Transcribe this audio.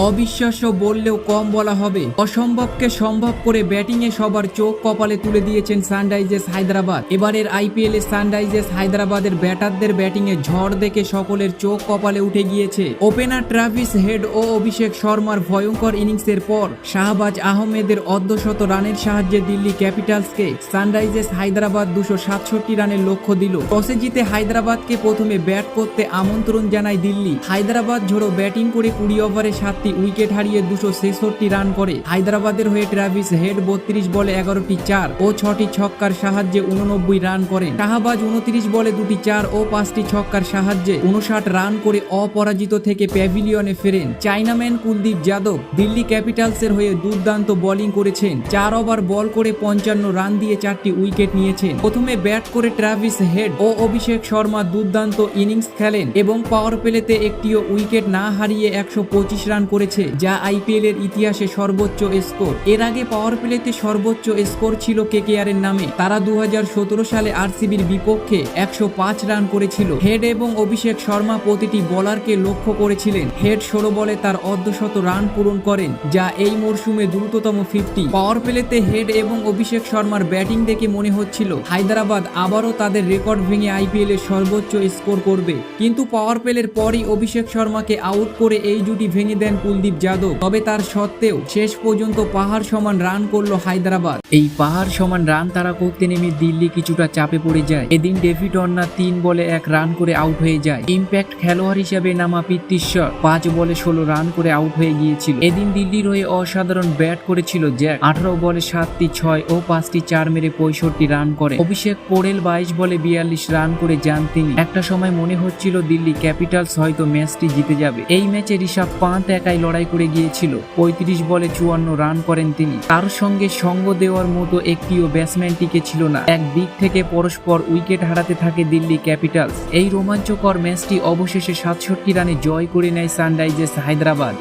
অবিশ্বাস্য বললেও কম বলা হবে। অসম্ভবকে সম্ভব করে ব্যাটিংয়ে সবার চোখ কপালে তুলে দিয়েছেন সানরাইজার্স হায়দ্রাবাদ। এবারের আইপিএলে সানরাইজার্স হায়দ্রাবাদের ব্যাটারদের ব্যাটিংয়ে ঝড় দেখে সকলের চোখ কপালে উঠে গিয়েছে। ওপেনার ট্রাভিস হেড ও অভিষেক শর্মার ভয়ঙ্কর ইনিংসের পর শাহবাজ আহমেদের অর্ধশত রানের সাহায্যে দিল্লি ক্যাপিটালসকে সানরাইজার্স হায়দ্রাবাদ 267 রানের লক্ষ্য দিল। টসে জিতে হায়দ্রাবাদকে প্রথমে ব্যাট করতে আমন্ত্রণ জানায় দিল্লি। হায়দ্রাবাদ ঝোড়ো ব্যাটিং করে 20 ওভারে 7টি উইকেট হারিয়ে 266 রান করে। হায়দ্রাবাদের হয়ে ট্রাভিস হেড 32 বলে 11টি 4 ও 6টি ছক্কার সাহায্যে 89 রান করেন। শাহবাজ 29 বলে 2টি 4 ও 5টি ছক্কার সাহায্যে 59 রান করে অপরাজিত থেকে প্যাভিলিয়নে ফেরেন। চাইনাম্যান কুলদীপ যাদব দিল্লি ক্যাপিটালসের হয়ে দুর্দান্ত বোলিং করেছেন। 4 ওভার বল করে 55 রান দিয়ে 4টি উইকেট নিয়েছেন। প্রথমে ব্যাট করে ট্রাভিস হেড ও অভিষেক শর্মা দুর্দান্ত ইনিংস খেলেন এবং পাওয়ার প্লেতে একটিও উইকেট না হারিয়ে 125 রান করেছে, যা আইপিএল এর ইতিহাসে সর্বোচ্চ স্কোর। এর আগে পাওয়ার প্লেতে সর্বোচ্চ স্কোর ছিল কেকেআর এর নামে। তারা 2017 সালে আরসিবির বিপক্ষে 105 রান করেছিল। হেড এবং অভিষেক শর্মা প্রতিটি বোলারকে লক্ষ্য করেছিলেন। হেড 16 বলে তার অর্ধশত রান পূরণ করেন, যা এই মরশুমে দ্রুততম 50। পাওয়ার প্লেতে হেড এবং অভিষেক শর্মার ব্যাটিং দেখে মনে হচ্ছিল হায়দ্রাবাদ আবারও তাদের রেকর্ড ভেঙে আইপিএল এর সর্বোচ্চ স্কোর করবে, কিন্তু পাওয়ার প্লের পরই অভিষেক শর্মাকে আউট করে এই জুটি ভেঙে দেন কুলদীপ যাদব। তবে তার সত্ত্বেও শেষ পর্যন্ত পাহাড় সমান রান করলো হায়দ্রাবাদ। এই পাহাড় সমান রান তারা করতে নেমে দিল্লি কিছুটা চাপে পড়ে যায়। এদিন ডেভিড ওয়ার্নার 3 বলে 1 রান করে আউট হয়ে যায়। ইম্প্যাক্ট খেলোয়াড় হিসেবে নামা পৃথ্বীশ্বর 5 বলে 16 রান করে আউট হয়ে গিয়েছিল। এদিন দিল্লির হয়ে অসাধারণ ব্যাট করেছিল জ্যাক। 18 বলে 7টি 6 ও 5টি 4 মেরে 65 রান করে। অভিষেক পোরেল 22 বলে 42 রান করে যান তিনি। একটা সময় মনে হচ্ছিল দিল্লি ক্যাপিটালস হয়তো ম্যাচটি জিতে যাবে। এই ম্যাচে ঋষভ পান্থ একাই লড়াই করে গিয়েছিল। 35 বলে 54 রান করেন তিনি। তার সঙ্গে সঙ্গ দেওয়ার মতো একটিও ব্যাটসম্যান টিকে ছিল না। একদিক থেকে পরস্পর উইকেট হারাতে থাকে দিল্লি ক্যাপিটালস। এই রোমাঞ্চকর ম্যাচটি অবশেষে 67 রানে জয় করে নেয় সানরাইজার্স হায়দ্রাবাদ।